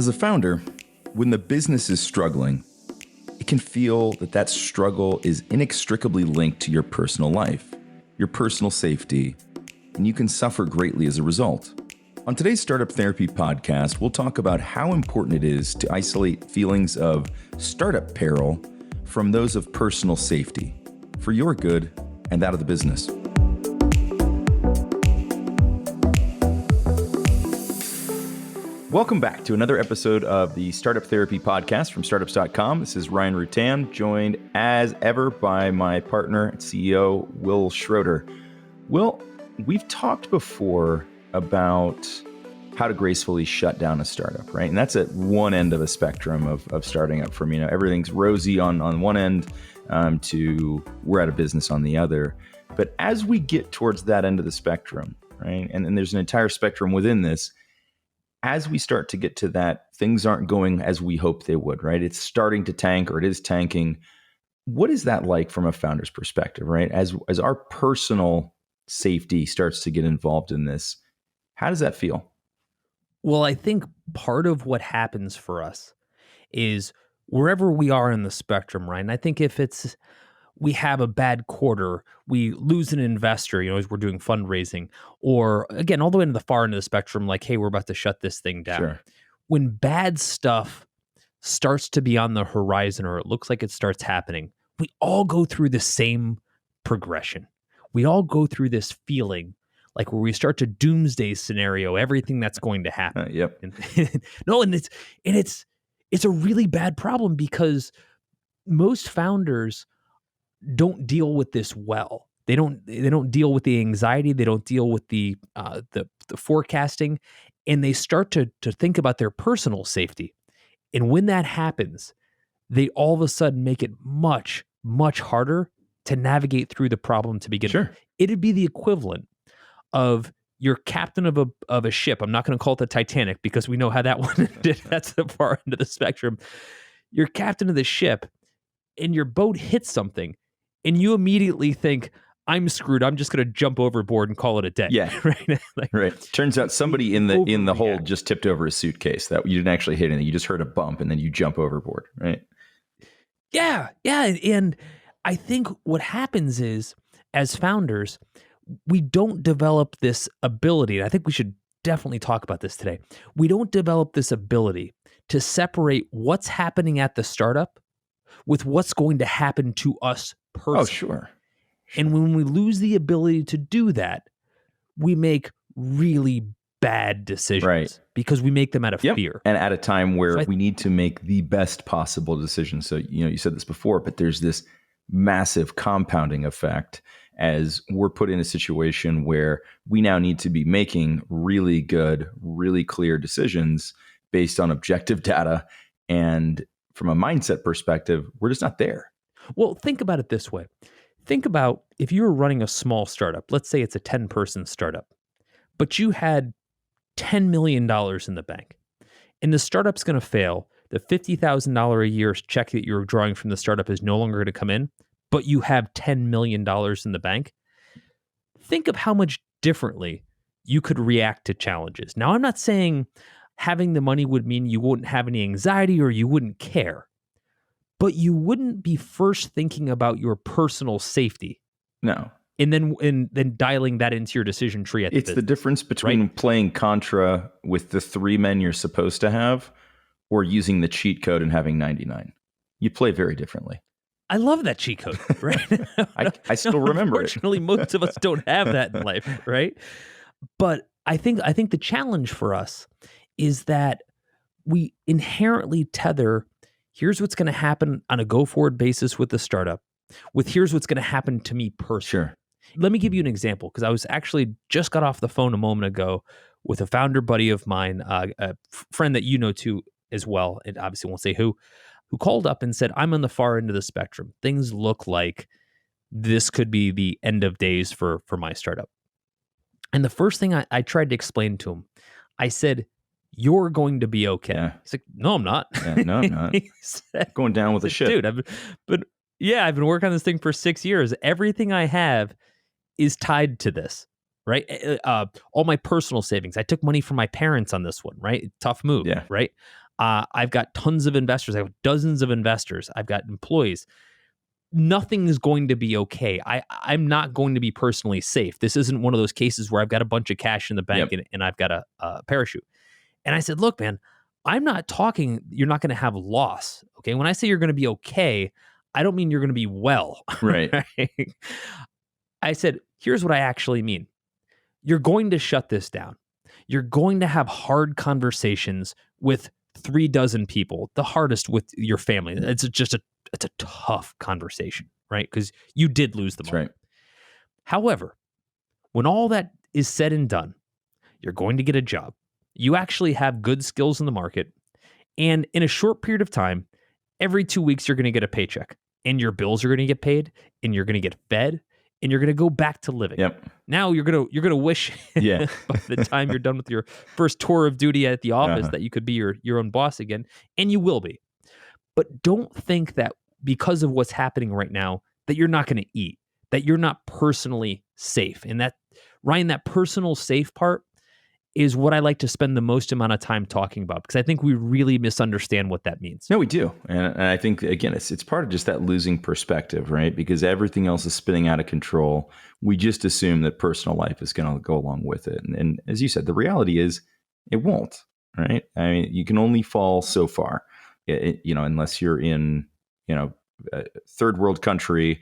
As a founder, when the business is struggling, it can feel that that struggle is inextricably linked to your personal life, your personal safety, and you can suffer greatly as a result. On today's Startup Therapy podcast, we'll talk about how important it is to isolate feelings of startup peril from those of personal safety for your good and that of the business. Welcome back to another episode of the Startup Therapy podcast from startups.com. This is Ryan Rutan, joined as ever by my partner and CEO, Will Schroeder. Will, we've talked before about how to gracefully shut down a startup, right? And that's at one end of a spectrum of starting up from, everything's rosy on one end to we're out of business on the other. But as we get towards that end of the spectrum, right? And there's an entire spectrum within this. As we start to get to that, things aren't going as we hope they would, right? It's starting to tank or it is tanking. What is that like from a founder's perspective, right? As our personal safety starts to get involved in this, how does that feel? Well, I think part of what happens for us is wherever we are in the spectrum, right? And I think if we have a bad quarter, we lose an investor, as we're doing fundraising, or again, all the way to the far end of the spectrum, like, hey, we're about to shut this thing down. Sure. When bad stuff starts to be on the horizon, or it looks like it starts happening, we all go through the same progression. We all go through this feeling like where we start to doomsday scenario everything that's going to happen. Yep. And it's a really bad problem because most founders don't deal with this well. They don't deal with the anxiety. They don't deal with the forecasting, and they start to think about their personal safety. And when that happens, they all of a sudden make it much, much harder to navigate through the problem to begin with. It'd be the equivalent of you're captain of a ship. I'm not going to call it the Titanic because we know how that one did. That's the far end of the spectrum. You're captain of the ship, and your boat hits something. And you immediately think, I'm screwed. I'm just going to jump overboard and call it a day. Yeah. Right. Turns out somebody in the hold just tipped over a suitcase that you didn't actually hit anything. You just heard a bump and then you jump overboard. Right. Yeah. And I think what happens is, as founders, we don't develop this ability. And I think we should definitely talk about this today. We don't develop this ability to separate what's happening at the startup with what's going to happen to us personally. Oh, sure. And when we lose the ability to do that, we make really bad decisions because we make them out of fear. And at a time where we need to make the best possible decision. So, you said this before, but there's this massive compounding effect as we're put in a situation where we now need to be making really good, really clear decisions based on objective data. And from a mindset perspective, we're just not there. Well, think about it this way. Think about if you were running a small startup, let's say it's a 10-person startup, but you had $10 million in the bank, and the startup's going to fail. The $50,000 a year check that you're drawing from the startup is no longer going to come in, but you have $10 million in the bank. Think of how much differently you could react to challenges. Now, I'm not saying having the money would mean you wouldn't have any anxiety or you wouldn't care, but you wouldn't be first thinking about your personal safety. No. And then dialing that into your decision tree at the business. It's the difference between playing Contra with the 3 men you're supposed to have or using the cheat code and having 99. You play very differently. I love that cheat code, right? I still remember it. Unfortunately, most of us don't have that in life, right? But I think the challenge for us is that we inherently tether, here's what's going to happen on a go-forward basis with the startup, with here's what's going to happen to me personally. Sure. Let me give you an example, because I was actually just got off the phone a moment ago with a founder buddy of mine, a friend that you know too as well, and obviously won't say who called up and said, I'm on the far end of the spectrum. Things look like this could be the end of days for my startup. And the first thing I tried to explain to him, I said, you're going to be okay. Yeah. He's like, no, I'm not. Yeah, no, I'm not. He said, going down with the ship. Dude, I've been working on this thing for 6 years. Everything I have is tied to this, right? All my personal savings. I took money from my parents on this one, right? Tough move, Yeah. right? I've got tons of investors. I have dozens of investors. I've got employees. Nothing is going to be okay. I'm not going to be personally safe. This isn't one of those cases where I've got a bunch of cash in the bank and I've got a parachute. And I said, look, man, I'm not talking, you're not going to have loss. Okay. When I say you're going to be okay, I don't mean you're going to be well. Right. I said, here's what I actually mean. You're going to shut this down. You're going to have hard conversations with 36 people, the hardest with your family. It's a tough conversation, right? Because you did lose the money. That's right. However, when all that is said and done, you're going to get a job. You actually have good skills in the market. And in a short period of time, every 2 weeks, you're going to get a paycheck and your bills are going to get paid and you're going to get fed and you're going to go back to living. Yep. Now you're going to wish by the time you're done with your first tour of duty at the office that you could be your own boss again. And you will be. But don't think that because of what's happening right now, that you're not going to eat, that you're not personally safe. And that, Ryan, that personal safe part is what I like to spend the most amount of time talking about, because I think we really misunderstand what that means. No, we do. And I think, again, it's part of just that losing perspective, right? Because everything else is spinning out of control. We just assume that personal life is going to go along with it. And as you said, the reality is it won't, right? I mean, you can only fall so far, unless you're in, a third world country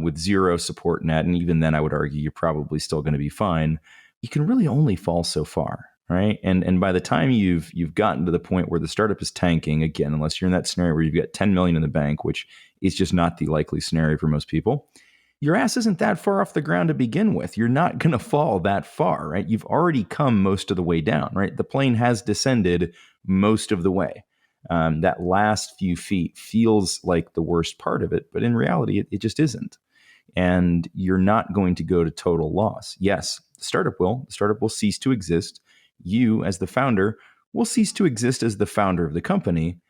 with zero support net. And even then, I would argue you're probably still going to be fine. You can really only fall so far, right? And by the time you've gotten to the point where the startup is tanking, again, unless you're in that scenario where you've got 10 million in the bank, which is just not the likely scenario for most people, your ass isn't that far off the ground to begin with. You're not going to fall that far, right? You've already come most of the way down, right? The plane has descended most of the way. That last few feet feels like the worst part of it, but in reality, it just isn't. And you're not going to go to total loss. Yes, the startup will. The startup will cease to exist. You, as the founder, will cease to exist as the founder of the company,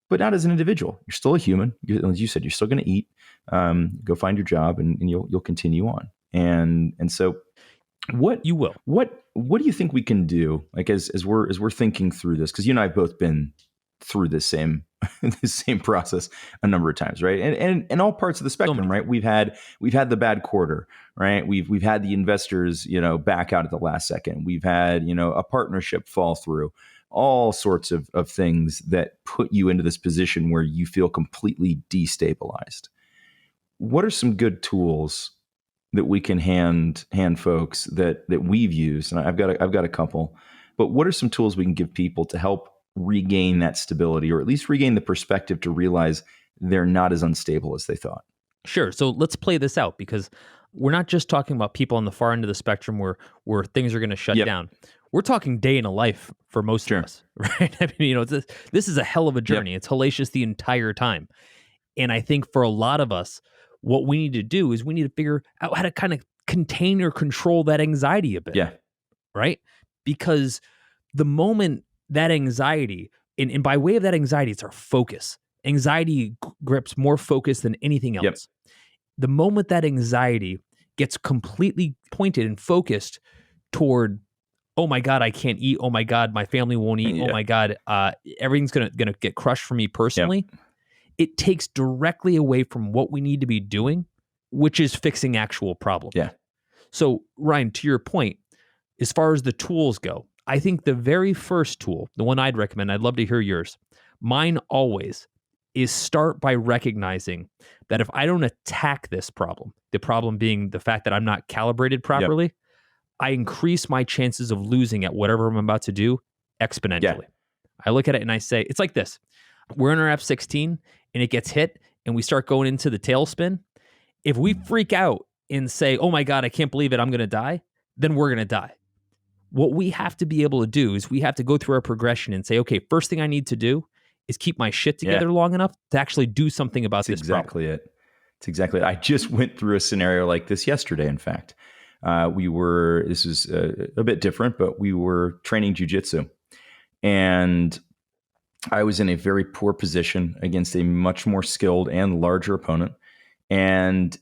but not as an individual. You're still a human. As you said, you're still going to eat. Go find your job, and you'll continue on. And so, what you will. What do you think we can do? Like as we're thinking through this, because you and I have both been through this same process a number of times, right? And all parts of the spectrum, right? We've had the bad quarter, right? We've had the investors, back out at the last second. We've had, a partnership fall through. All sorts of things that put you into this position where you feel completely destabilized. What are some good tools that we can hand folks that we've used? And I've got a couple, but what are some tools we can give people to help regain that stability, or at least regain the perspective to realize they're not as unstable as they thought? Sure. So let's play this out, because we're not just talking about people on the far end of the spectrum where things are going to shut down. We're talking day in a life for most of us, right? I mean, this is a hell of a journey. It's hellacious the entire time. And I think for a lot of us, what we need to do is we need to figure out how to kind of contain or control that anxiety a bit. Yeah. Right? Because the moment that anxiety, and by way of that anxiety, it's our focus. Anxiety grips more focus than anything else. Yep. The moment that anxiety gets completely pointed and focused toward, oh my God, I can't eat. Oh my God, my family won't eat. Oh my God, everything's gonna get crushed for me personally. It takes directly away from what we need to be doing, which is fixing actual problems. Yeah. So Ryan, to your point, as far as the tools go, I think the very first tool, the one I'd recommend, I'd love to hear yours. Mine always is start by recognizing that if I don't attack this problem, the problem being the fact that I'm not calibrated properly, I increase my chances of losing at whatever I'm about to do exponentially. Yeah. I look at it and I say, it's like this. We're in our F-16 and it gets hit and we start going into the tailspin. If we freak out and say, oh my God, I can't believe it, I'm going to die, then we're going to die. What we have to be able to do is we have to go through our progression and say, okay, first thing I need to do is keep my shit together long enough to actually do something about this exactly problem. It's exactly it. I just went through a scenario like this yesterday, in fact. This was a bit different, but we were training jujitsu. And I was in a very poor position against a much more skilled and larger opponent. And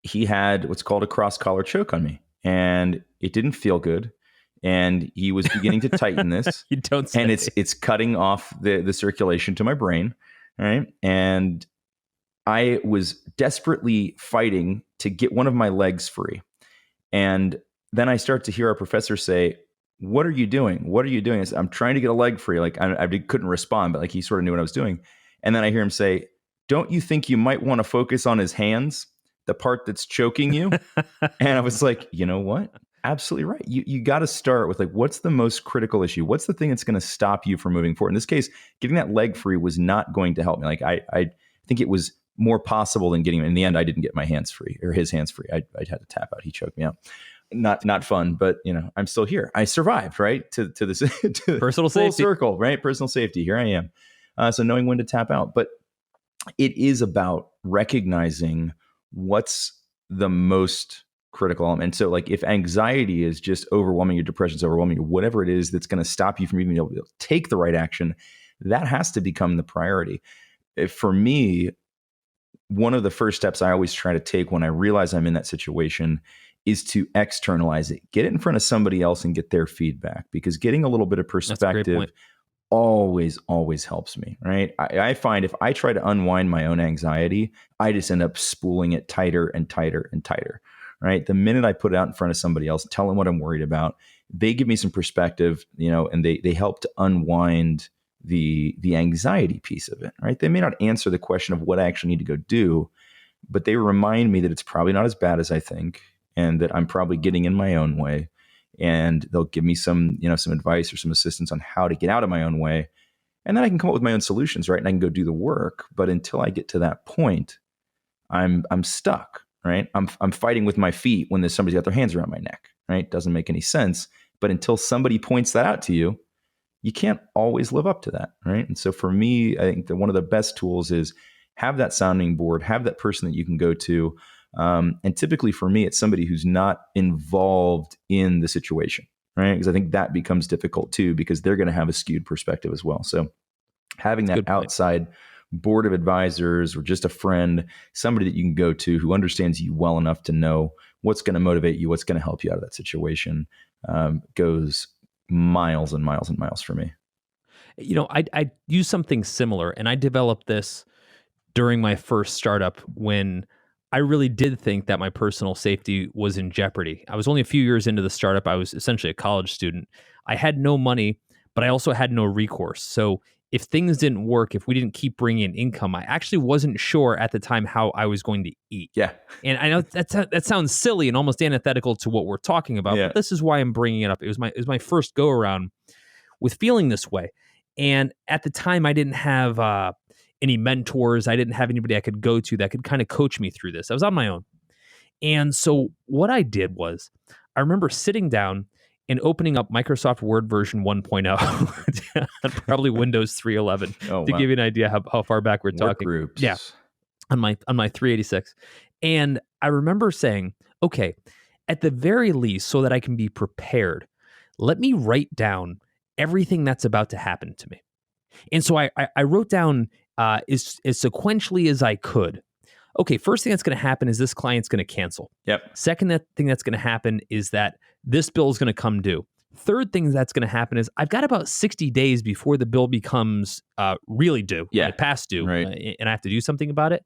he had what's called a cross collar choke on me. And it didn't feel good. and he was beginning to tighten this. You don't say. And it's cutting off the circulation to my brain, right? And I was desperately fighting to get one of my legs free. And then I start to hear our professor say, "What are you doing? What are you doing?" I said, "I'm trying to get a leg free." Like I couldn't respond, but like he sort of knew what I was doing. And then I hear him say, "Don't you think you might want to focus on his hands, the part that's choking you?" And I was like, you know what? Absolutely right. You got to start with like, what's the most critical issue? What's the thing that's going to stop you from moving forward? In this case, getting that leg free was not going to help me. Like I think it was more possible than getting him. In the end, I didn't get my hands free or his hands free. I had to tap out. He choked me out. Not fun, but I'm still here. I survived, right? To this to Personal full safety. circle, right? Personal safety. Here I am. So knowing when to tap out, but it is about recognizing what's the most critical element. So like if anxiety is just overwhelming, your depression is overwhelming, or whatever it is that's going to stop you from even being able to take the right action, that has to become the priority. For me, one of the first steps I always try to take when I realize I'm in that situation is to externalize it, get it in front of somebody else and get their feedback, because getting a little bit of perspective always helps me, right? I find if I try to unwind my own anxiety, I just end up spooling it tighter and tighter and tighter, right? The minute I put it out in front of somebody else, tell them what I'm worried about, they give me some perspective, and they help to unwind the anxiety piece of it, right? They may not answer the question of what I actually need to go do, but they remind me that it's probably not as bad as I think, and that I'm probably getting in my own way. And they'll give me some advice or some assistance on how to get out of my own way. And then I can come up with my own solutions, right? And I can go do the work. But until I get to that point, I'm stuck, right? I'm fighting with my feet when there's somebody's got their hands around my neck, right? Doesn't make any sense. But until somebody points that out to you, you can't always live up to that, right? And so for me, I think that one of the best tools is have that sounding board, have that person that you can go to. And typically for me, it's somebody who's not involved in the situation, right? Because I think that becomes difficult too, because they're going to have a skewed perspective as well. So having that outside board of advisors or just a friend, somebody that you can go to who understands you well enough to know what's going to motivate you, what's going to help you out of that situation, goes miles and miles and miles for me. I use something similar, and I developed this during my first startup when I really did think that my personal safety was in jeopardy. I was only a few years into the startup. I was essentially a college student. I had no money, but I also had no recourse. So if things didn't work, if we didn't keep bringing in income, I actually wasn't sure at the time how I was going to eat. Yeah. And I know that sounds silly and almost antithetical to what we're talking about, but this is why I'm bringing it up. It was my first go around with feeling this way. And at the time, I didn't have any mentors. I didn't have anybody I could go to that could kind of coach me through this. I was on my own. And so what I did was I remember sitting down and opening up Microsoft Word version 1.0, probably Windows 3.11, to give you an idea how far back we're talking. Groups. Yeah, on my 386. And I remember saying, okay, at the very least, so that I can be prepared, let me write down everything that's about to happen to me. And so I wrote down as sequentially as I could. Okay, first thing that's going to happen is this client's going to cancel. Yep. Second thing that's going to happen is that this bill is going to come due. Third thing that's going to happen is I've got about 60 days before the bill becomes really due, past due, right. And I have to do something about it.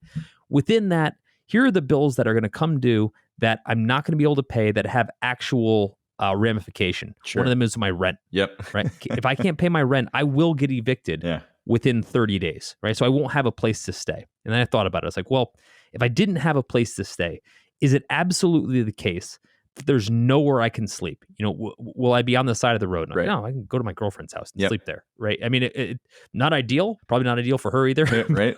Within that, here are the bills that are going to come due that I'm not going to be able to pay that have actual ramification. Sure. One of them is my rent. Yep. Right. If I can't pay my rent, I will get evicted within 30 days. Right. So I won't have a place to stay. And then I thought about it. I was like, well, if I didn't have a place to stay, is it absolutely the case that there's nowhere I can sleep? Will I be on the side of the road? Like, no, I can go to my girlfriend's house and sleep there. Right. I mean, it not ideal, probably not ideal for her either. Right.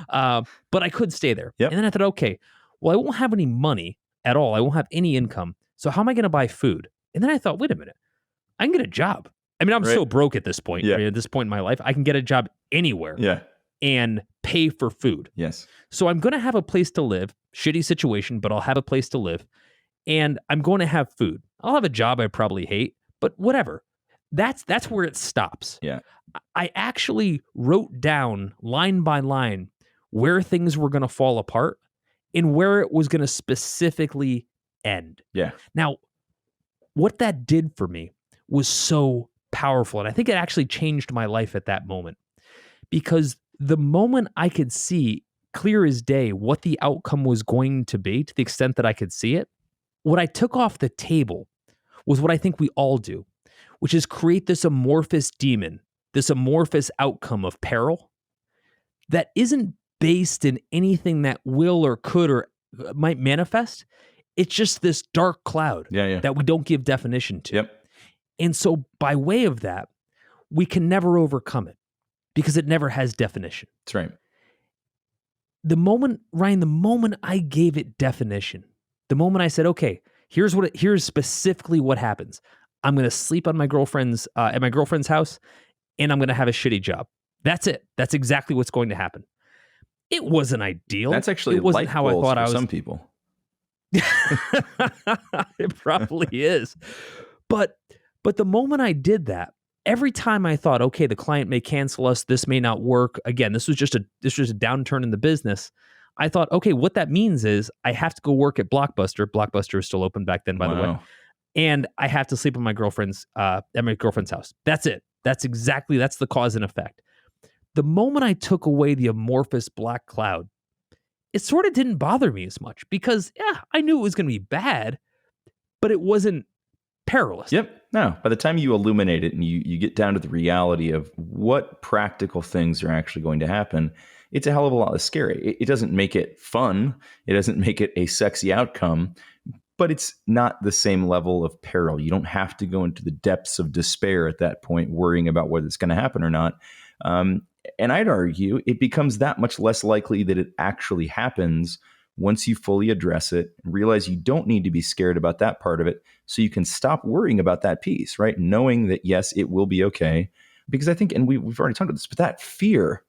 But I could stay there. Yep. And then I thought, okay, well, I won't have any money at all. I won't have any income. So how am I going to buy food? And then I thought, wait a minute, I can get a job. I mean, I'm so broke at this point. Yeah. I mean, at this point in my life, I can get a job anywhere. Yeah. And pay for food. Yes. So I'm going to have a place to live. Shitty situation, but I'll have a place to live. And I'm going to have food. I'll have a job I probably hate, but whatever. That's where it stops. Yeah. I actually wrote down line by line where things were going to fall apart and where it was going to specifically end. Yeah. Now, what that did for me was so powerful. And I think it actually changed my life at that moment, because the moment I could see clear as day what the outcome was going to be, to the extent that I could see it, what I took off the table was what I think we all do, which is create this amorphous demon, this amorphous outcome of peril that isn't based in anything that will or could or might manifest. It's just this dark cloud that we don't give definition to. Yep. And so by way of that, we can never overcome it because it never has definition. That's right. The moment I gave it definition, the moment I said, okay, here's specifically what happens. I'm going to sleep on my girlfriend's at my girlfriend's house, and I'm going to have a shitty job. That's it. That's exactly what's going to happen. It wasn't ideal. That's actually it wasn't life how I goals thought for I was. some people. It probably is. But the moment I did that, every time I thought, okay, the client may cancel us, this may not work. Again, this was just a downturn in the business. I thought, okay, what that means is I have to go work at Blockbuster. Blockbuster is still open back then, by the way. And I have to sleep at my girlfriend's house. That's it. That's the cause and effect. The moment I took away the amorphous black cloud, it sort of didn't bother me as much, because I knew it was going to be bad, but it wasn't perilous. Yep. No, by the time you illuminate it and you get down to the reality of what practical things are actually going to happen, it's a hell of a lot less scary. It doesn't make it fun. It doesn't make it a sexy outcome, but it's not the same level of peril. You don't have to go into the depths of despair at that point, worrying about whether it's going to happen or not. And I'd argue it becomes that much less likely that it actually happens once you fully address it and realize you don't need to be scared about that part of it, so you can stop worrying about that piece, right? Knowing that, yes, it will be okay. Because I think, and we've already talked about this, but that fear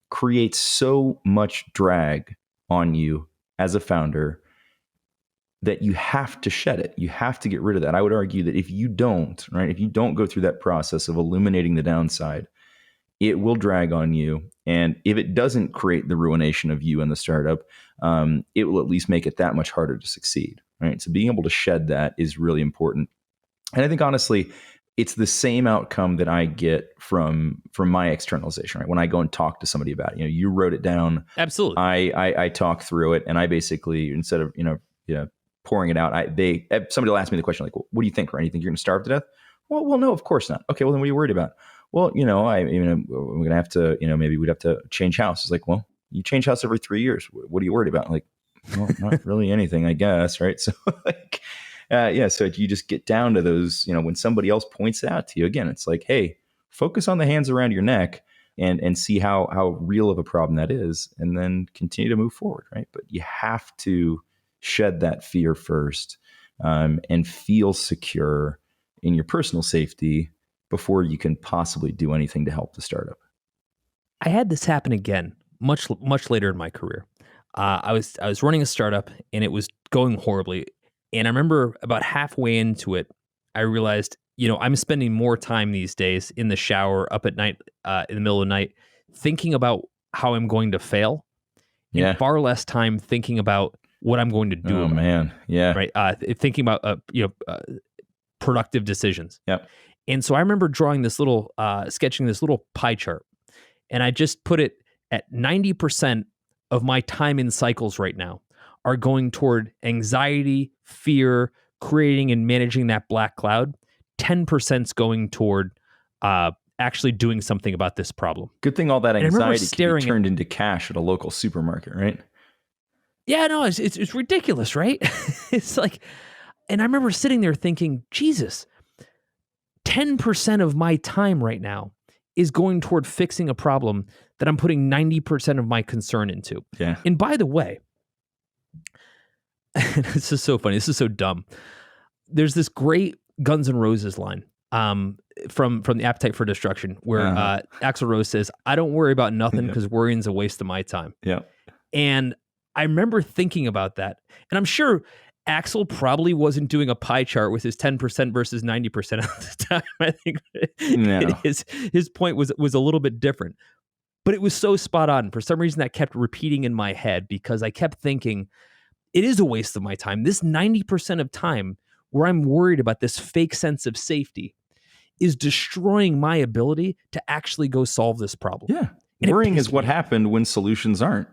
creates so much drag on you as a founder that you have to shed it. You have to get rid of that. I would argue that if you don't go through that process of illuminating the downside, it will drag on you. And if it doesn't create the ruination of you and the startup, it will at least make it that much harder to succeed, right? So being able to shed that is really important. And I think, honestly, it's the same outcome that I get from my externalization, right? When I go and talk to somebody about it, you wrote it down. Absolutely. I talk through it, and I basically, instead of, pouring it out, somebody will ask me the question, like, well, what do you think, Ryan? You think you're going to starve to death? Well, no, of course not. Okay, well, then what are you worried about? Well, we're going to have to, maybe we'd have to change house. It's like, well, you change house every 3 years. What are you worried about? Like, well, not really anything, I guess. Right. So so you just get down to those, when somebody else points it out to you, again, it's like, hey, focus on the hands around your neck and see how real of a problem that is, and then continue to move forward. Right. But you have to shed that fear first, and feel secure in your personal safety before you can possibly do anything to help the startup. I had this happen again much later in my career. I was running a startup, and it was going horribly. And I remember about halfway into it, I realized, I'm spending more time these days in the shower, up at night, in the middle of the night, thinking about how I'm going to fail, and far less time thinking about what I'm going to do. Oh, man. Yeah. Right. Thinking about, productive decisions. Yep. And so I remember sketching this little pie chart, and I just put it at 90% of my time in cycles right now are going toward anxiety, fear, creating and managing that black cloud. 10% is going toward actually doing something about this problem. Good thing all that anxiety can be turned into cash at a local supermarket, right? Yeah, no, it's ridiculous, right? It's like, and I remember sitting there thinking, Jesus, 10% of my time right now is going toward fixing a problem that I'm putting 90% of my concern into. Yeah. And by the way, this is so funny. This is so dumb. There's this great Guns N' Roses line from the Appetite for Destruction, where Axl Rose says, "I don't worry about nothing because worrying's a waste of my time." Yeah. And I remember thinking about that, and I'm sure Axl probably wasn't doing a pie chart with his 10% versus 90% at the time. I think his point was a little bit different, but it was so spot on. For some reason, that kept repeating in my head, because I kept thinking, it is a waste of my time. This 90% of time where I'm worried about this fake sense of safety is destroying my ability to actually go solve this problem. Yeah. And Worrying is what happened when solutions aren't.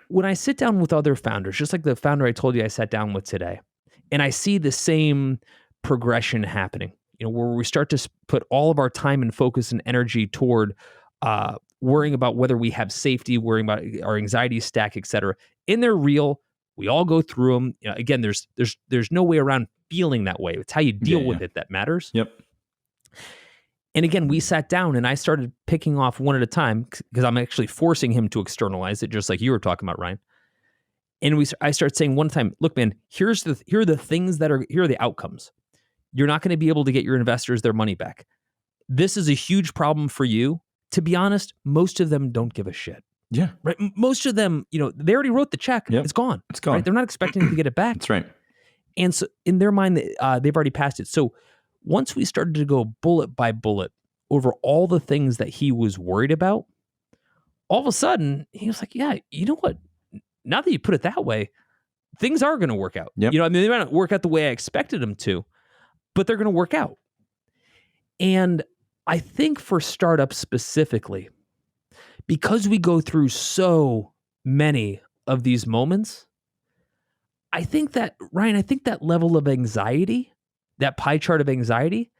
When I sit down with other founders, just like the founder I told you I sat down with today, and I see the same progression happening, where we start to put all of our time and focus and energy toward worrying about whether we have safety, worrying about our anxiety stack, et cetera. And they're real. We all go through them. Again, there's no way around feeling that way. It's how you deal with it that matters. Yep. And again, we sat down and I started picking off one at a time because I'm actually forcing him to externalize it, just like you were talking about, Ryan. And I start saying one time, look, man, here are the things here are the outcomes. You're not going to be able to get your investors their money back. This is a huge problem for you. To be honest, most of them don't give a shit. Yeah. Right. Most of them, they already wrote the check. Yep. It's gone. It's gone. Right? They're not expecting to get it back. That's right. And so in their mind, they've already passed it. So once we started to go bullet by bullet over all the things that he was worried about, all of a sudden he was like, yeah, you know what? Now that you put it that way, things are going to work out. Yep. They might not work out the way I expected them to, but they're going to work out. And I think for startups specifically, because we go through so many of these moments, I think that, Ryan, that level of anxiety, that pie chart of anxiety,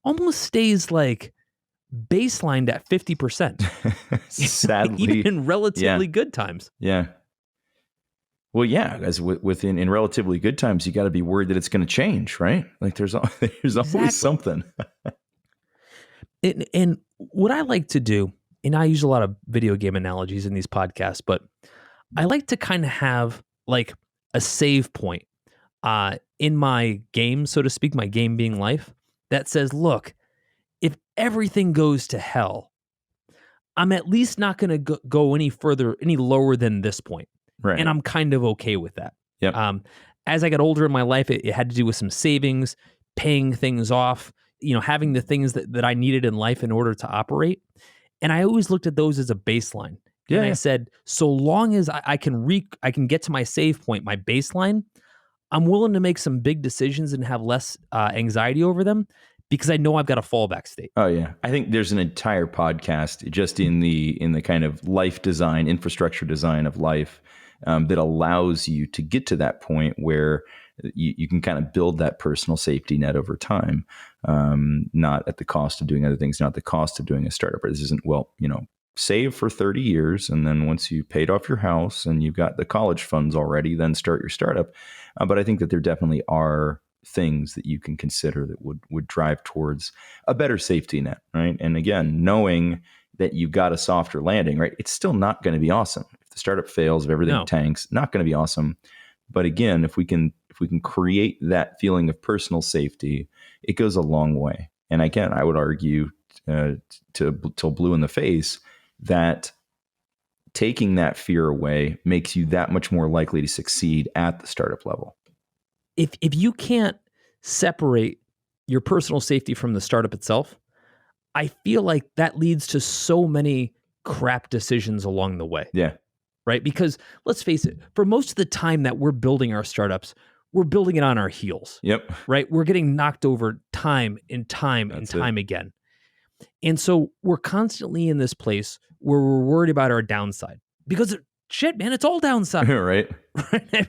almost stays like baselined at 50%. Sadly. Even in relatively good times. Yeah. Well, yeah, as in relatively good times, you got to be worried that it's going to change, right? Like there's always something. And what I like to do, and I use a lot of video game analogies in these podcasts, but I like to kind of have like a save point in my game, so to speak, my game being life, that says, look, if everything goes to hell, I'm at least not going to go any lower than this point. Right. And I'm kind of okay with that. Yep. As I got older in my life, it had to do with some savings, paying things off, having the things that I needed in life in order to operate. And I always looked at those as a baseline. Yeah. And I said, so long as I can get to my save point, my baseline, I'm willing to make some big decisions and have less anxiety over them because I know I've got a fallback state. Oh yeah. I think there's an entire podcast just in the kind of life design, infrastructure design of life that allows you to get to that point where you can kind of build that personal safety net over time, not at the cost of doing other things, not the cost of doing a startup. This isn't, save for 30 years. And then once you paid off your house and you've got the college funds already, then start your startup. But I think that there definitely are things that you can consider that would drive towards a better safety net, right? And again, knowing that you've got a softer landing, right? It's still not going to be awesome. If the startup fails, if everything tanks, not going to be awesome. But again, if we can create that feeling of personal safety, it goes a long way. And again, I would argue till blue in the face that taking that fear away makes you that much more likely to succeed at the startup level. If you can't separate your personal safety from the startup itself, I feel like that leads to so many crap decisions along the way. Yeah. Right? Because let's face it, for most of the time that we're building our startups, we're building it on our heels. Yep. Right? We're getting knocked over time and time again. And so we're constantly in this place where we're worried about our downside because shit, man, it's all downside. Right. I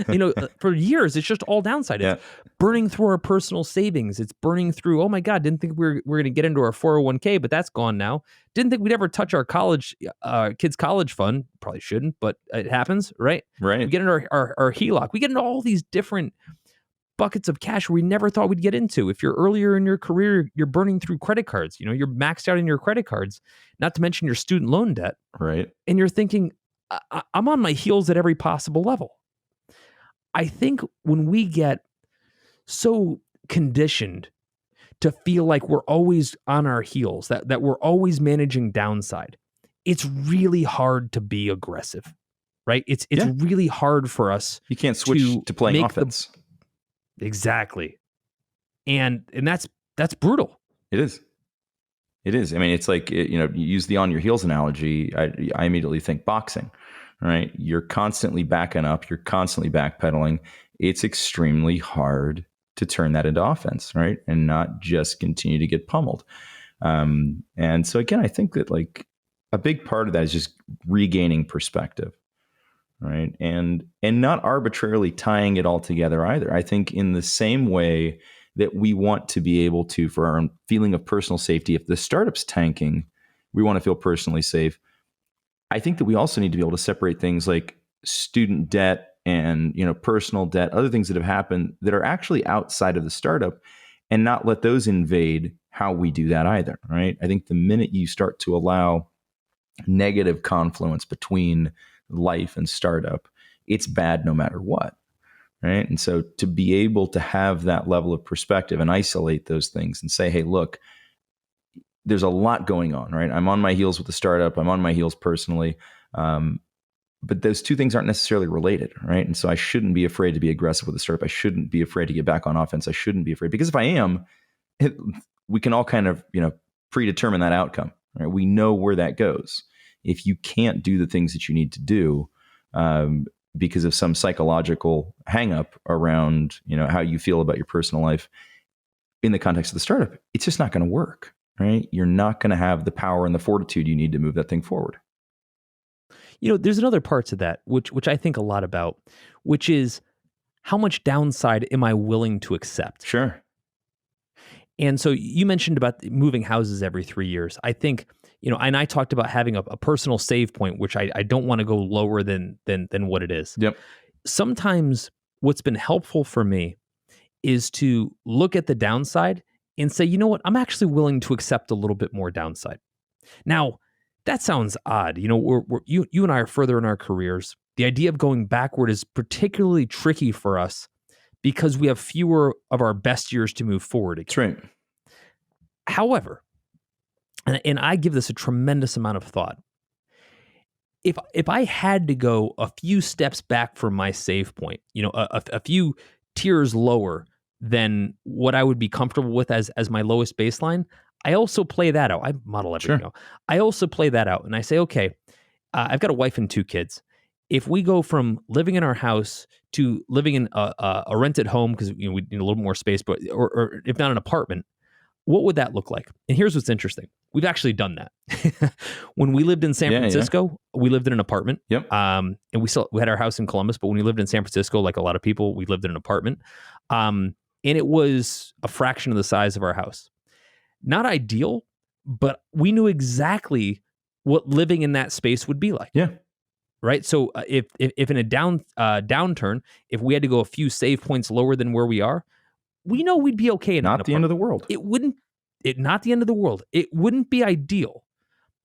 mean, for years, it's just all downside. It's burning through our personal savings. It's burning through, oh my God, didn't think we're going to get into our 401k, but that's gone now. Didn't think we'd ever touch our kids' college fund. Probably shouldn't, but it happens, right? Right. We get into our HELOC. We get into all these different buckets of cash we never thought we'd get into. If you're earlier in your career, you're burning through credit cards. You're maxed out in your credit cards, not to mention your student loan debt. Right. And you're thinking, I'm on my heels at every possible level. I think when we get so conditioned to feel like we're always on our heels, that we're always managing downside, it's really hard to be aggressive, right? It's really hard for us. You can't switch to playing offense. Exactly. And that's brutal. It is. I mean, it's like, you use the on your heels analogy. I immediately think boxing, right? You're constantly backing up. You're constantly backpedaling. It's extremely hard to turn that into offense, right? And not just continue to get pummeled. And so again, I think that like a big part of that is just regaining perspective, right? And not arbitrarily tying it all together either. I think in the same way that we want to be able to, for our own feeling of personal safety, if the startup's tanking, we want to feel personally safe. I think that we also need to be able to separate things like student debt and, personal debt, other things that have happened that are actually outside of the startup, and not let those invade how we do that either, right? I think the minute you start to allow negative confluence between life and startup, it's bad no matter what, right? And so to be able to have that level of perspective and isolate those things and say, hey, look, there's a lot going on, right? I'm on my heels with the startup. I'm on my heels personally. But those two things aren't necessarily related, right? And so I shouldn't be afraid to be aggressive with the startup. I shouldn't be afraid to get back on offense. I shouldn't be afraid, because if I am, we can all kind of, predetermine that outcome, right? We know where that goes. If you can't do the things that you need to do because of some psychological hangup around, how you feel about your personal life in the context of the startup, it's just not going to work, right? You're not going to have the power and the fortitude you need to move that thing forward. There's another part to that, which I think a lot about, which is how much downside am I willing to accept? Sure. And so you mentioned about moving houses every 3 years. I think, and I talked about having a personal save point, which I don't want to go lower than what it is. Yep. Sometimes what's been helpful for me is to look at the downside and say, you know what, I'm actually willing to accept a little bit more downside. Now, that sounds odd. You and I are further in our careers. The idea of going backward is particularly tricky for us because we have fewer of our best years to move forward again. That's right. However, and I give this a tremendous amount of thought, if I had to go a few steps back from my save point, a few tiers lower than what I would be comfortable with as my lowest baseline, I also play that out. I model everything out. I also play that out, and I say, okay, I've got a wife and 2 kids. If we go from living in our house to living in a rented home, because we need a little more space, but or if not an apartment, what would that look like? And here's what's interesting: we've actually done that. When we lived in San Francisco, we lived in an apartment. Yep. And we had our house in Columbus, but when we lived in San Francisco, like a lot of people, we lived in an apartment. And it was a fraction of the size of our house. Not ideal, but we knew exactly what living in that space would be like. Yeah. Right. So if in a downturn, if we had to go a few save points lower than where we are, we know we'd be okay. Not the end of the world. Not the end of the world. It wouldn't be ideal,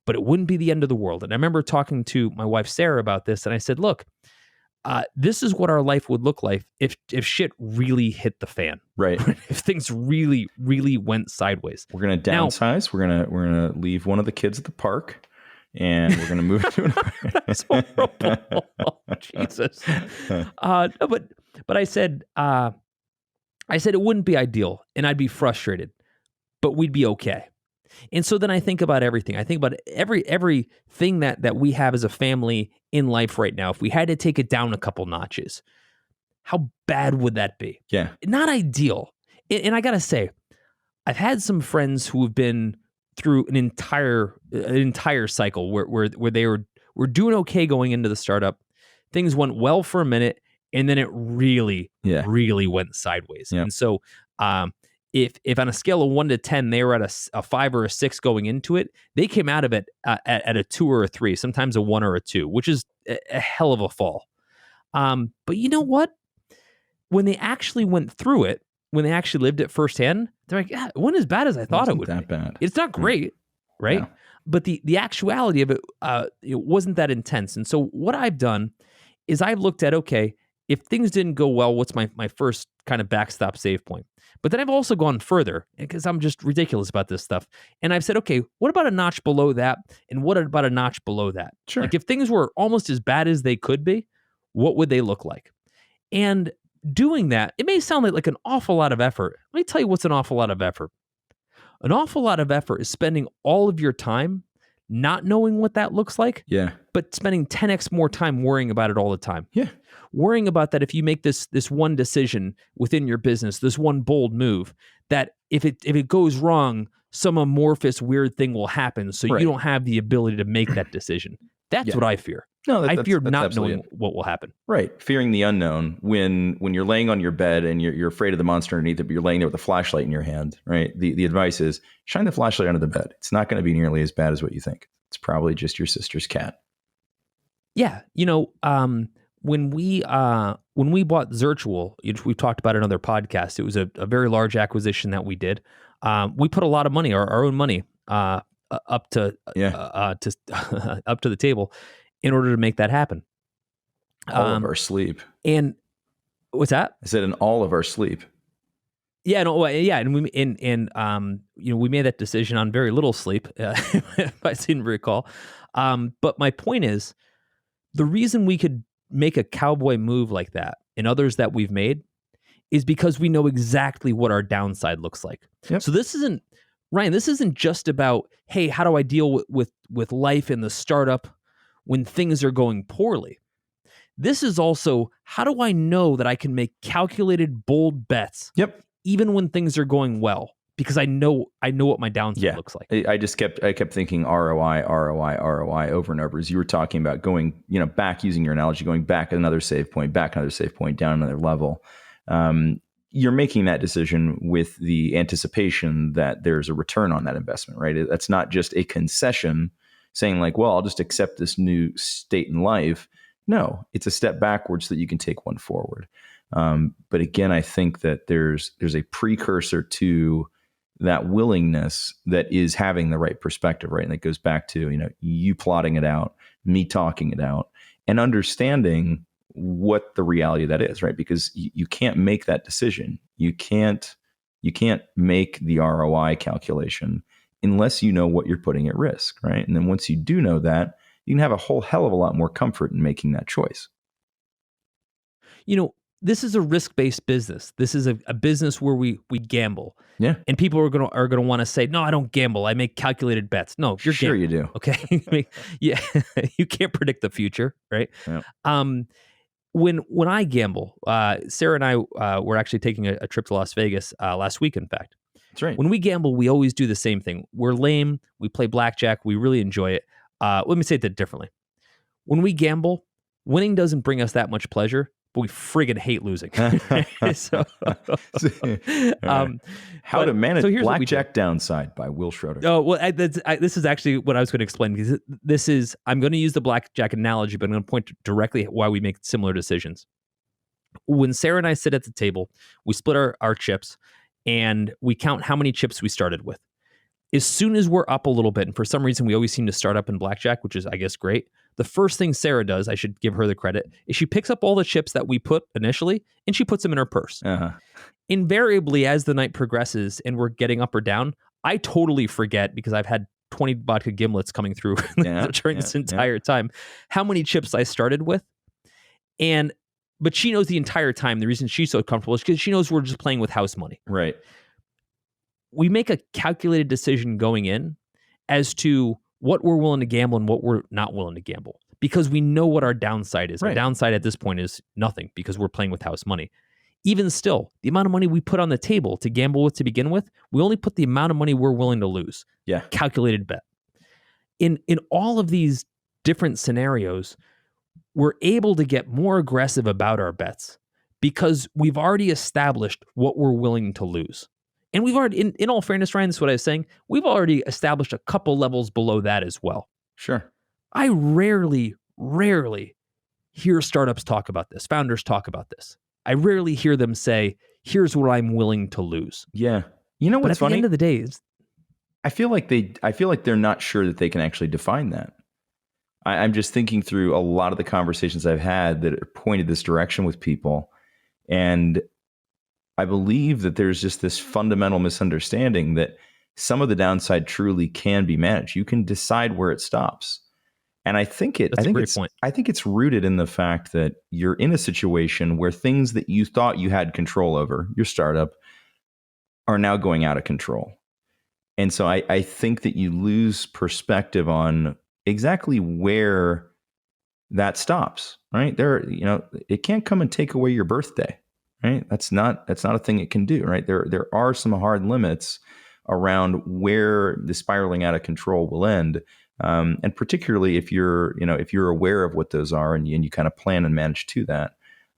but it wouldn't be the end of the world. And I remember talking to my wife, Sarah, about this. And I said, look, this is what our life would look like if shit really hit the fan. Right. If things really, really went sideways. We're going to downsize. We're going to leave one of the kids at the park, and we're going to move to an apartment. That's horrible. Oh, Jesus. No, but I said it wouldn't be ideal, and I'd be frustrated, but we'd be okay. And so then I think about everything. I think about everything that we have as a family in life right now. If we had to take it down a couple notches, how bad would that be? Yeah. Not ideal. And I got to say, I've had some friends who have been through an entire cycle where they were doing okay going into the startup. Things went well for a minute, and then it really went sideways. Yeah. And so if on a scale of 1 to 10, they were at a 5 or a 6 going into it, they came out of it at a 2 or a 3, sometimes a 1 or a 2, which is a hell of a fall. But you know what? When they actually went through it, when they actually lived it firsthand, they're like, yeah, it wasn't as bad as I thought it would be. That bad. It's not great, right? Yeah. But the actuality of it, it wasn't that intense. And so what I've done is I've looked at, okay, if things didn't go well, what's my first kind of backstop save point? But then I've also gone further because I'm just ridiculous about this stuff. And I've said, okay, what about a notch below that? And what about a notch below that? Sure. Like if things were almost as bad as they could be, what would they look like? And doing that, it may sound like an awful lot of effort. Let me tell you what's an awful lot of effort. An awful lot of effort is spending all of your time not knowing what that looks like, Yeah. but spending 10x more time worrying about it all the time. Yeah. Worrying about that if you make this one decision within your business, this one bold move, that if it goes wrong, some amorphous weird thing will happen, so Right. you don't have the ability to make that decision. That's what I fear. No, I fear that's not knowing what will happen. Right. Fearing the unknown when you're laying on your bed and you're afraid of the monster underneath it, but you're laying there with a flashlight in your hand, right? The advice is shine the flashlight under the bed. It's not going to be nearly as bad as what you think. It's probably just your sister's cat. Yeah. When we bought Zirtual, we've talked about it on other podcasts. It was a very large acquisition that we did. We put a lot of money, our own money, up to up to the table in order to make that happen. All of our sleep. And what's that? I said in all of our sleep. Yeah, no, yeah, and we made that decision on very little sleep, if I seem to recall. But my point is, the reason we could make a cowboy move like that and others that we've made is because we know exactly what our downside looks like. Yep. So this isn't just about, hey, how do I deal with life in the startup when things are going poorly? This is also, how do I know that I can make calculated, bold bets? Yep. Even when things are going well, because I know what my downside looks like. I kept thinking ROI over and over as you were talking about going, back, using your analogy, going back another save point, down another level. You're making that decision with the anticipation that there's a return on that investment, right? That's not just a concession saying like, well, I'll just accept this new state in life. No, it's a step backwards so that you can take one forward. But again, I think that there's a precursor to that willingness that is having the right perspective, right? And it goes back to, you plotting it out, me talking it out, and understanding what the reality of that is, right? Because you can't make that decision. You can't make the ROI calculation unless you know what you're putting at risk, right? And then once you do know that, you can have a whole hell of a lot more comfort in making that choice. This is a risk-based business. This is a business where we gamble. Yeah. And people are gonna want to say, no, I don't gamble. I make calculated bets. No, you're sure gambling. You do. Okay. Yeah. You can't predict the future, right? Yeah. When I gamble, Sarah and I were actually taking a trip to Las Vegas last week, in fact. That's right. When we gamble, we always do the same thing. We're lame. We play blackjack. We really enjoy it. Let me say it differently. When we gamble, winning doesn't bring us that much pleasure, but we friggin' hate losing. How to Manage Blackjack Downside by Will Schroeder. Oh, well, this is actually what I was going to explain, because I'm going to use the blackjack analogy, but I'm going to point directly at why we make similar decisions. When Sarah and I sit at the table, we split our chips and we count how many chips we started with. As soon as we're up a little bit, and for some reason we always seem to start up in blackjack, which is, I guess, great. The first thing Sarah does, I should give her the credit, is she picks up all the chips that we put initially and she puts them in her purse. Uh-huh. Invariably, as the night progresses and we're getting up or down, I totally forget, because I've had 20 vodka gimlets coming through during this entire time, how many chips I started with. But she knows the entire time the reason she's so comfortable is because she knows we're just playing with house money. Right. We make a calculated decision going in as to what we're willing to gamble and what we're not willing to gamble, because we know what our downside is. Right. Our downside at this point is nothing, because we're playing with house money. Even still, the amount of money we put on the table to gamble with to begin with, we only put the amount of money we're willing to lose. Yeah. Calculated bet. In all of these different scenarios, we're able to get more aggressive about our bets because we've already established what we're willing to lose. And we've already, in all fairness, Ryan, this is what I was saying, we've already established a couple levels below that as well. Sure. I rarely hear startups talk about this, founders talk about this. I rarely hear them say, here's what I'm willing to lose. Yeah. You know what's funny? At the end of the day, I feel like they're not sure that they can actually define that. I'm just thinking through a lot of the conversations I've had that pointed this direction with people. And I believe that there's just this fundamental misunderstanding that some of the downside truly can be managed. You can decide where it stops. And I think it's rooted in the fact that you're in a situation where things that you thought you had control over, your startup, are now going out of control. And so I think that you lose perspective on exactly where that stops, right? It can't come and take away your birthday, right? That's not a thing it can do, right? There are some hard limits around where the spiraling out of control will end. And particularly if you're aware of what those are and you kind of plan and manage to that.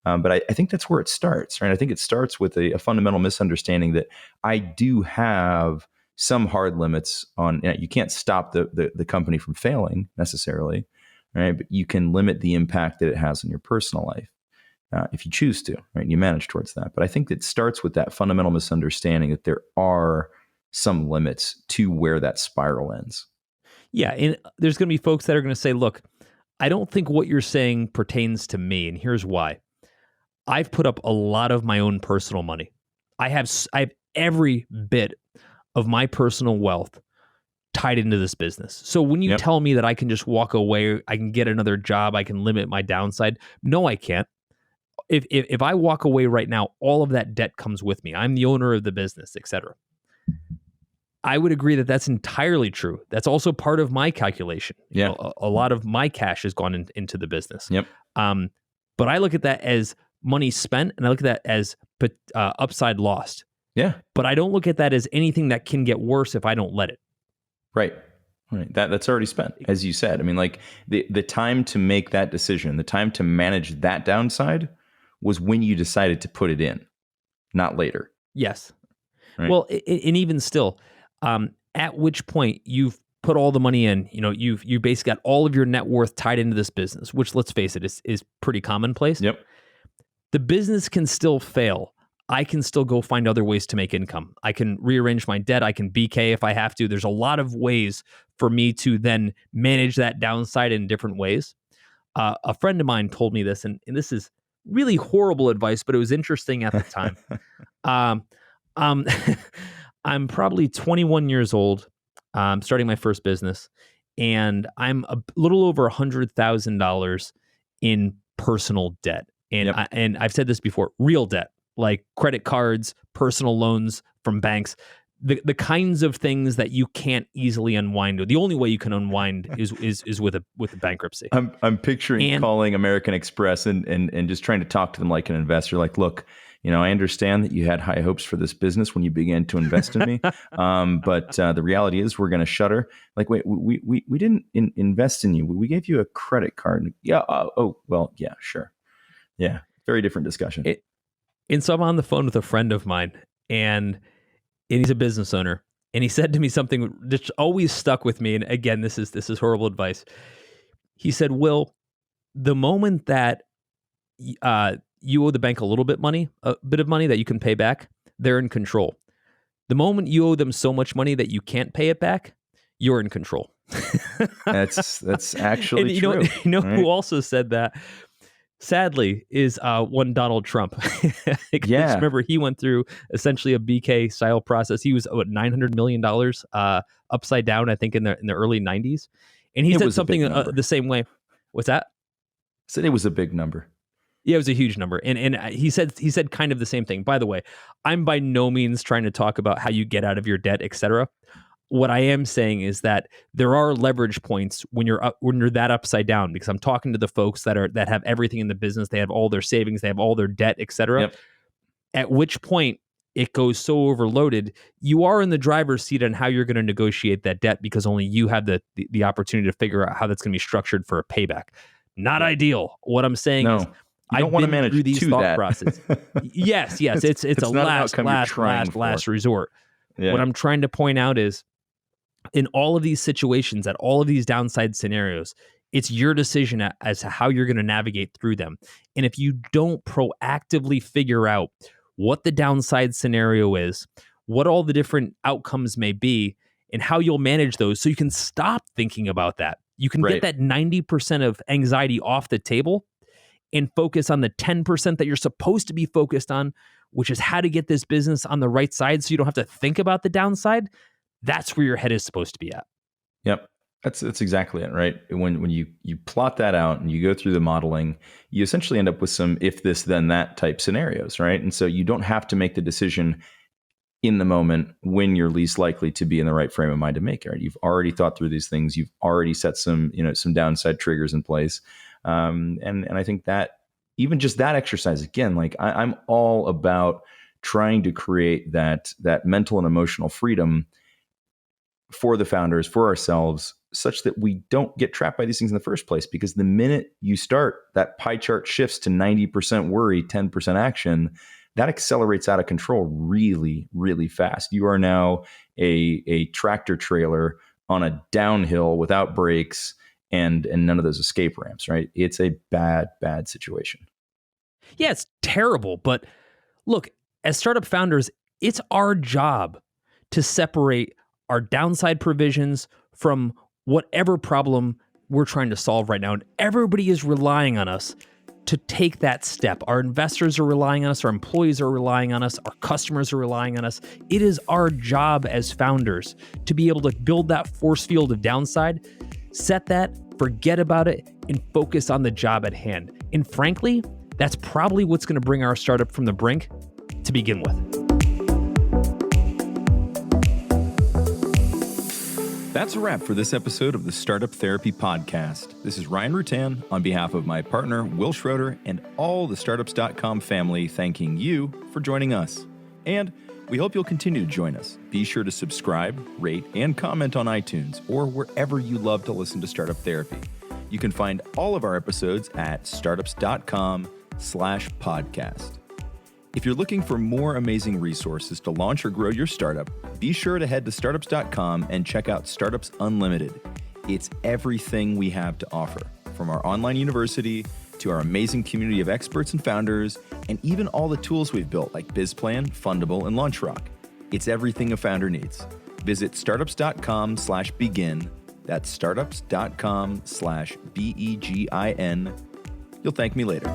But I think that's where it starts, right? I think it starts with a fundamental misunderstanding that I do have some hard limits on. You can't stop the company from failing necessarily, right? But you can limit the impact that it has on your personal life if you choose to, right? And you manage towards that. But I think it starts with that fundamental misunderstanding that there are some limits to where that spiral ends. Yeah, and there's going to be folks that are going to say, look, I don't think what you're saying pertains to me, and here's why. I've put up a lot of my own personal money. I have every bit of my personal wealth tied into this business. So when you tell me that I can just walk away, I can get another job, I can limit my downside, no, I can't. If I walk away right now, all of that debt comes with me. I'm the owner of the business, etc. I would agree that that's entirely true. That's also part of my calculation. Yeah. A lot of my cash has gone into the business. Yep. But I look at that as money spent, and I look at that as upside lost. Yeah. But I don't look at that as anything that can get worse if I don't let it. Right. That's already spent, as you said. I mean, like the time to make that decision, the time to manage that downside was when you decided to put it in, not later. Yes. Right? Well, and even still, at which point you've put all the money in, you basically got all of your net worth tied into this business, which, let's face it, is pretty commonplace. Yep. The business can still fail. I can still go find other ways to make income. I can rearrange my debt. I can BK if I have to. There's a lot of ways for me to then manage that downside in different ways. A friend of mine told me this, and this is really horrible advice, but it was interesting at the time. I'm probably 21 years old, starting my first business, and I'm a little over $100,000 in personal debt. And and I've said this before, real debt, like credit cards, personal loans from banks, the kinds of things that you can't easily unwind. The only way you can unwind is with a bankruptcy. I'm picturing calling American Express and just trying to talk to them like an investor. Like, look, I understand that you had high hopes for this business when you began to invest in me, but the reality is we're going to shutter. Like, wait, we didn't invest in you. We gave you a credit card. Yeah. Well, yeah, sure. Yeah. Very different discussion. And so I'm on the phone with a friend of mine, and he's a business owner. And he said to me something that always stuck with me. And again, this is horrible advice. He said, Will, the moment that you owe the bank a bit of money that you can pay back, they're in control. The moment you owe them so much money that you can't pay it back, you're in control. That's actually and true. Right? Who also said that? Sadly, is one Donald Trump. Yeah. Remember, he went through essentially a BK style process. He was $900 million upside down, I think, in the early 90s. And he said something the same way. What's that? Said it was a big number. Yeah, it was a huge number. And he said kind of the same thing. By the way, I'm by no means trying to talk about how you get out of your debt, etc. What I am saying is that there are leverage points when you're that upside down, because I'm talking to the folks that have everything in the business. They have all their savings, they have all their debt, etc. Yep. At which point it goes so overloaded, you are in the driver's seat on how you're going to negotiate that debt, because only you have the opportunity to figure out how that's going to be structured for a payback. Not ideal. What I'm saying is, you don't want to manage through these thought processes. Yes, it's a last resort. Yeah. What I'm trying to point out is, in all of these situations, at all of these downside scenarios, it's your decision as to how you're going to navigate through them. And if you don't proactively figure out what the downside scenario is, what all the different outcomes may be, and how you'll manage those, so you can stop thinking about that. You can get that 90% of anxiety off the table and focus on the 10% that you're supposed to be focused on, which is how to get this business on the right side so you don't have to think about the downside. That's where your head is supposed to be at. Yep. That's exactly it, right? When you plot that out and you go through the modeling, you essentially end up with some if this then that type scenarios, right? And so you don't have to make the decision in the moment when you're least likely to be in the right frame of mind to make it. Right? You've already thought through these things. You've already set some downside triggers in place. And I think that even just that exercise, again, like I'm all about trying to create that mental and emotional freedom for the founders, for ourselves, such that we don't get trapped by these things in the first place. Because the minute you start, that pie chart shifts to 90% worry, 10% action, that accelerates out of control really, really fast. You are now a tractor trailer on a downhill without brakes and none of those escape ramps, right? It's a bad, bad situation. Yeah, it's terrible. But look, as startup founders, it's our job to separate our downside provisions from whatever problem we're trying to solve right now. And everybody is relying on us to take that step. Our investors are relying on us. Our employees are relying on us. Our customers are relying on us. It is our job as founders to be able to build that force field of downside, set that, forget about it, and focus on the job at hand. And frankly, that's probably what's going to bring our startup from the brink to begin with. That's a wrap for this episode of the Startup Therapy Podcast. This is Ryan Rutan on behalf of my partner, Will Schroeder, and all the Startups.com family, thanking you for joining us. And we hope you'll continue to join us. Be sure to subscribe, rate, and comment on iTunes or wherever you love to listen to Startup Therapy. You can find all of our episodes at startups.com/podcast. If you're looking for more amazing resources to launch or grow your startup, be sure to head to startups.com and check out Startups Unlimited. It's everything we have to offer, from our online university to our amazing community of experts and founders, and even all the tools we've built like BizPlan, Fundable, and LaunchRock. It's everything a founder needs. Visit startups.com/begin. That's startups.com/BEGIN. You'll thank me later.